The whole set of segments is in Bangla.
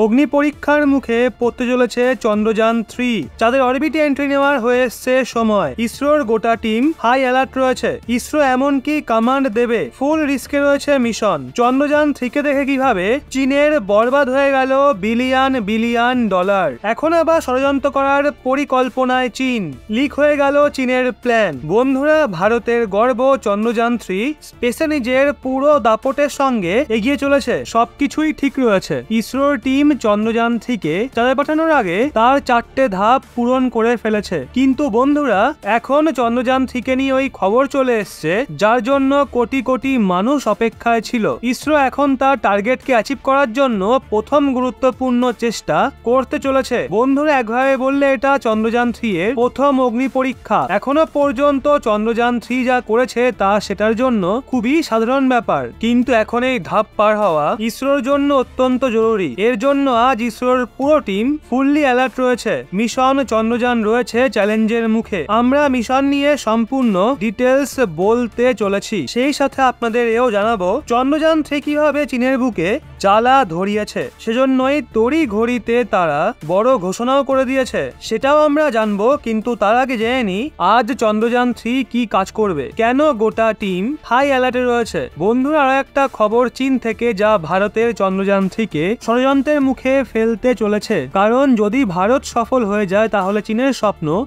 অগ্নি পরীক্ষার মুখে পড়তে চলেছে চন্দ্রযান 3। যাদের অরবিটে এন্ট্রি নেওয়ার হয়ে এসছে সময়। ইসরোর গোটা টিম হাই অ্যালার্ট রয়েছে। ইসরো এমনকি কমান্ড দেবে, ফুল রিস্কে রয়েছে মিশন। চন্দ্রযান 3 কে দেখে কিভাবে চীনের বরবাদ হয়ে গেল বিলিয়ন বিলিয়ন ডলার। এখন আবার ষড়যন্ত্র করার পরিকল্পনায় চীন। লিক হয়ে গেল চীনের প্ল্যান। বন্ধুরা, ভারতের গর্ব চন্দ্রযান 3 স্পেসে নিজের পুরো দাপটের সঙ্গে এগিয়ে চলেছে। সবকিছুই ঠিক রয়েছে। ইসরোর টিম চন্দ্রযান 3 কে চাঁদে পাঠানোর আগে তার 4টে ধাপ পূরণ করে ফেলেছে। কিন্তু বন্ধুরা, এখন চন্দ্রযান 3 কে নিয়ে ওই খবর চলে এসছে যার জন্য কোটি কোটি মানুষ অপেক্ষায় ছিল। ইসরো এখন তার টার্গেটকে অ্যাচিভ করার জন্য প্রথম গুরুত্বপূর্ণ চেষ্টা করতে চলেছে। বন্ধুরা, একভাবে বললে এটা চন্দ্রযান 3 এর প্রথম অগ্নি পরীক্ষা। এখনো পর্যন্ত চন্দ্রযান 3 যা করেছে তা সেটার জন্য খুবই সাধারণ ব্যাপার, কিন্তু এখন এই ধাপ পার হওয়া ইসরোর জন্য অত্যন্ত জরুরি। এর জন্য আজ ইসরোর পুরো টিম ফুললি অ্যালার্ট রয়েছে। মিশন চন্দ্রযান রয়েছে চ্যালেঞ্জের মুখে। আমরা মিশন নিয়ে সম্পূর্ণ ডিটেলস বলতে চলেছি। সেই সাথে আপনাদের এও জানাবো চন্দ্রযান 3 কিভাবে চীনের বুকে জ্বালা ধরিয়েছে। সেজন্যই তড়ি ঘড়িতে তারা বড় ঘোষণাও করে দিয়েছে, সেটাও আমরা জানবো। কিন্তু তার আগে জেনে নিই আজ চন্দ্রযান 3 কি কাজ করবে, কেন গোটা টিম হাই অ্যালার্টে রয়েছে। বন্ধুরা, আরো একটা খবর চীন থেকে যা ভারতের চন্দ্রযান 3 কে ষড়যন্ত্রের মুখে ফেলতে চলেছে। কারণ যদি ভারত সফল হয়ে যায় তাহলে চীনের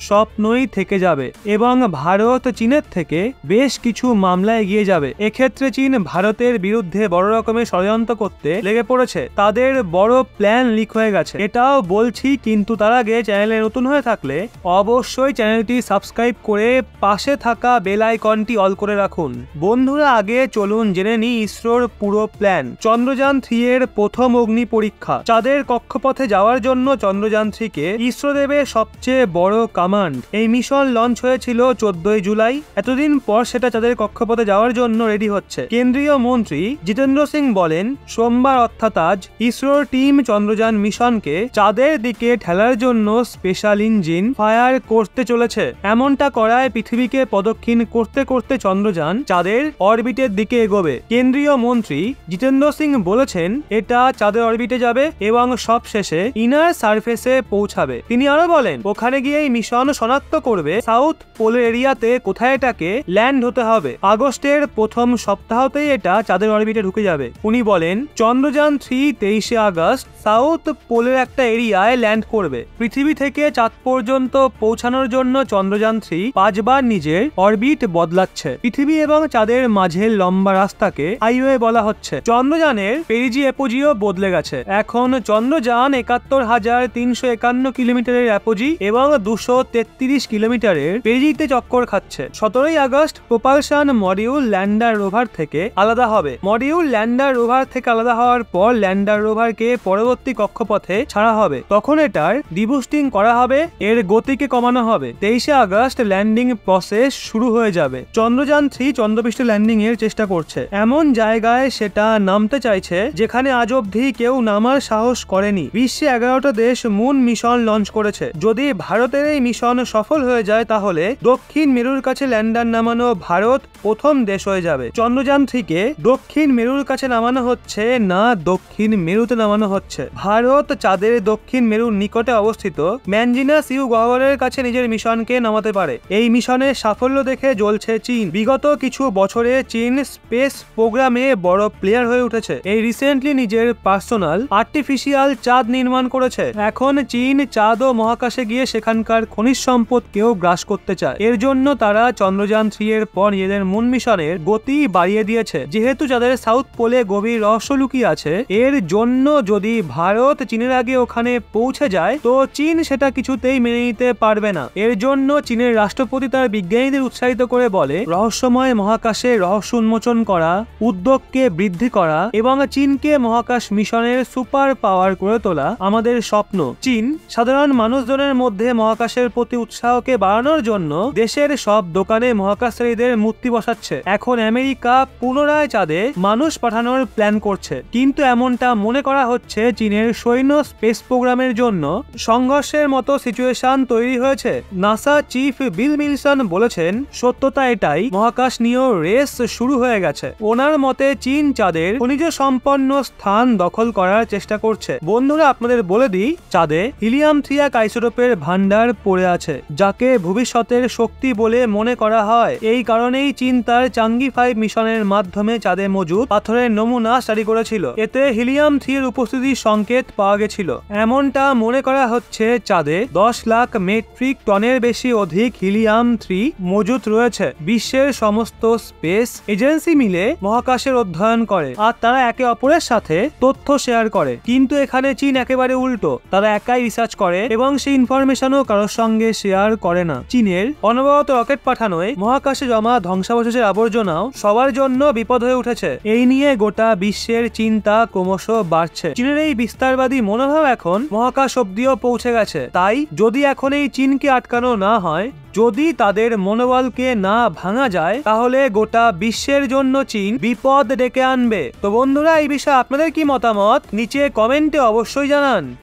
স্বপ্নই থেকে যাবে এবং ভারত চীনের থেকে বেশ কিছু মামলা এগিয়ে যাবে। এক্ষেত্রে চীন ভারতের বিরুদ্ধে বড় রকমের ষড়যন্ত্র করতে লেগে পড়েছে। তাদের বড় প্ল্যান লিক হয়ে গেছে, এটাও বলছি। কিন্তু তার আগে চ্যানেলে নতুন হয়ে থাকলে অবশ্যই চ্যানেলটি সাবস্ক্রাইব করে পাশে থাকা বেল আইকনটি অল করে রাখুন। বন্ধুরা, আগে চলুন জেনে নিই ইসরোর পুরো প্ল্যান। চন্দ্রযান 3 এর প্রথম অগ্নি পরীক্ষা। চাঁদের কক্ষপথে যাওয়ার জন্য চন্দ্রযান 3 কে ইসরো দেবে সবচেয়ে বড় কমান্ড। এই মিশন লঞ্চ হয়েছিল 14 জুলাই। এতদিন পর সেটা চাঁদের কক্ষপথে যাওয়ার জন্য রেডি হচ্ছে। কেন্দ্রীয় মন্ত্রী জিতেন্দ্র সিং বলেন, সোমবার অর্থাৎ আজ ইসরোর টিম চন্দ্রযান মিশনকে চাঁদের দিকে ঠেলার জন্য স্পেশাল ইঞ্জিন ফায়ার করতে চলেছে। এমনটা করায় পৃথিবীকে প্রদক্ষিণ করতে করতে চন্দ্রযান চাঁদের অরবিটের দিকে এগোবে। কেন্দ্রীয় মন্ত্রী জিতেন্দ্র সিং বলেছেন এটা চাঁদের অরবিটে যাবে এবং সবশেষে ইনার সারফেসে পৌঁছাবে। তিনি আরো বলেন ওখানে গিয়ে এই মিশন শনাক্ত করবে সাউথ পোলের এরিয়াতে কোথায় এটাকে ল্যান্ড হতে হবে। আগস্টের প্রথম সপ্তাহতেই এটা চাঁদের অরবিটে ঢুকে যাবে। উনি বলেন চন্দ্রযান 3 23 আগস্ট সাউথ পোলের একটা এরিয়ায় ল্যান্ড করবে। পৃথিবী থেকে চাঁদ পর্যন্ত পৌঁছানোর জন্য চন্দ্রযান 3 5 বার নিজের অরবিট বদলাচ্ছে। পৃথিবী এবং চাঁদের মাঝের লম্বা রাস্তাকে হাইওয়ে বলা হচ্ছে। চন্দ্রযানের পেরিজি অ্যাপোজিও বদলে গেছে। এখন চন্দ্রযান ৭১,৩৫১ কিলোমিটারের অ্যাপোজি এবং ২৩৩ কিলোমিটারের পেরিজিতে চক্কর খাচ্ছে। 17 August propulsion module lander rover থেকে আলাদা হবে। মডিউল ল্যান্ডার রোভার থেকে আলাদা হওয়ার পর ল্যান্ডার রোভারকে পরবর্তী কক্ষপথে ছাড়া হবে। তখন এটার ডিবুস্টিং করা হবে, এর গতিকে কমানো হবে। 23 আগস্ট ল্যান্ডিং প্রসেস শুরু হয়ে যাবে। চন্দ্রযান 3 চন্দ্রপৃষ্ঠে ল্যান্ডিং এর চেষ্টা করছে। এমন জায়গায় সেটা নামতে চাইছে যেখানে আজ অবধি কেউ নামার সাহস করেনি। বিশ্বে 11টা দেশ মুন মিশন লঞ্চ করেছে। যদি ভারতের এই মিশন সফল হয়ে যায় তাহলে দক্ষিণ মেরুর কাছে ল্যান্ডার নামানো ভারত প্রথম দেশ হয়ে যাবে। চন্দ্রযান 3 কে দক্ষিণ মেরুর কাছে নামানো হচ্ছে না দক্ষিণ মেরুতে নামানো হচ্ছে। ভারত চাঁদের দক্ষিণ মেরুর নিকটে অবস্থিত ম্যানজিনাস ইউ গহ্বরের কাছে নিজের মিশনকে নামাতে পারে। এই মিশনের সাফল্য দেখে জ্বলছে চীন। বিগত কিছু বছরে চীন স্পেস প্রোগ্রামে বড় প্লেয়ার হয়ে উঠেছে। এই রিসেন্টলি নিজের পার্সোনাল আর্টিফিশিয়াল চাঁদ নির্মাণ করেছে। এখন চীন চাঁদ ও মহাকাশে গিয়ে সেখানকার খনিজ সম্পদকেও গ্রাস করতে চায়। এর জন্য তারা চন্দ্রযান 3 এর পর নিজেদের মুন মিশনের গতি বাড়িয়ে দিয়েছে। যেহেতু যাদের সাউথ পোলে গভীর রহস্য লুকিয়ে আছে, এর জন্য যদি ভারত চীনের আগে ওখানে পৌঁছে যায় তো চীন সেটা কিছুতেই মেনে নিতে পারবে না। এর জন্য চীনের রাষ্ট্রপতি তার বিজ্ঞানীদের উৎসাহিত করে বলে রহস্যময় মহাকাশে রহস্য উন্মোচন করা, উদ্যোগকে বৃদ্ধি করা এবং চীনকে মহাকাশ মিশনের সুপার পাওয়ার করে তোলা আমাদের স্বপ্ন। চীন সাধারণ মানুষজনের মধ্যে মহাকাশের প্রতি উৎসাহকে বাড়ানোর জন্য দেশের সব দোকানে মহাকাশচারীদের মূর্তি বসাচ্ছে। এখন আমেরিকা পুনরায় চাঁদে মানুষ পাঠানোর প্ল্যান করছে। কিন্তু এমনটা মনে করা হচ্ছে চীনের সৈন্য স্পেস প্রোগ্রামের জন্য সংঘর্ষের মতো সিচুয়েশন তৈরি হয়েছে। নাসা চিফ বিল মিলসন বলেছেন, সত্যতা এটাই, মহাকাশ নিয়েও রেস শুরু হয়ে গেছে। ওনার মতে চীন চাঁদের খনিজ সম্পন্ন স্থান দখল করার চেষ্টা করছে। বন্ধুরা, আপনাদের বলে দিই, চাঁদে হিলিয়াম-3 এক আইসোটোপের ভান্ডার পড়ে আছে, যাকে ভবিষ্যতের শক্তি বলে মনে করা হয়। এই কারণেই চীন তার চাঙ্গি 5 মিশনের মাধ্যমে চাঁদে মজুদ পাথরের নমুনা স্টাডি করেছিল। এতে হিলিয়াম-3 এর উপস্থিতির সংকেত পাওয়া গেছিল। এমনটা মনে করা হচ্ছে চাঁদে 10 লাখ মেট্রিক টনের বেশি অধিক হিলিয়াম-3 মজুদ রয়েছে। বিশ্বের সমস্ত স্পেস এজেন্সি মিলে মহাকাশের অধ্যয়ন করে আর তারা একে অপরের সাথে তথ্য শেয়ার করে। কিন্তু এখানে চীন একেবারে উল্টো, তারা একাই রিসার্চ করে এবং সেই ইনফরমেশনও কারোর সঙ্গে শেয়ার করে না। চীনের অনবরত রকেট পাঠানোয় মহাকাশে জমা ধ্বংসাবশেষের আবর্জনাও সবার জন্য বিপদ হয়ে উঠেছে। এই নিয়ে গোটা বিশ্বের চিন্তা ক্রমশ বাড়ছে। চীনের এই বিস্তারবাদী মনোভাব এখন মহাকাশ অব্দিও পৌঁছে গেছে। তাই যদি এখন এই চীনকে আটকানো না হয়, যদি তাদের মনোবলকে না ভাঙা যায়, তাহলে গোটা বিশ্বের জন্য চীন বিপদ ডেকে আনবে। তো বন্ধুরা, এই বিষয়ে আপনাদের কি মতামত নিচে কমেন্টে অবশ্যই জানান।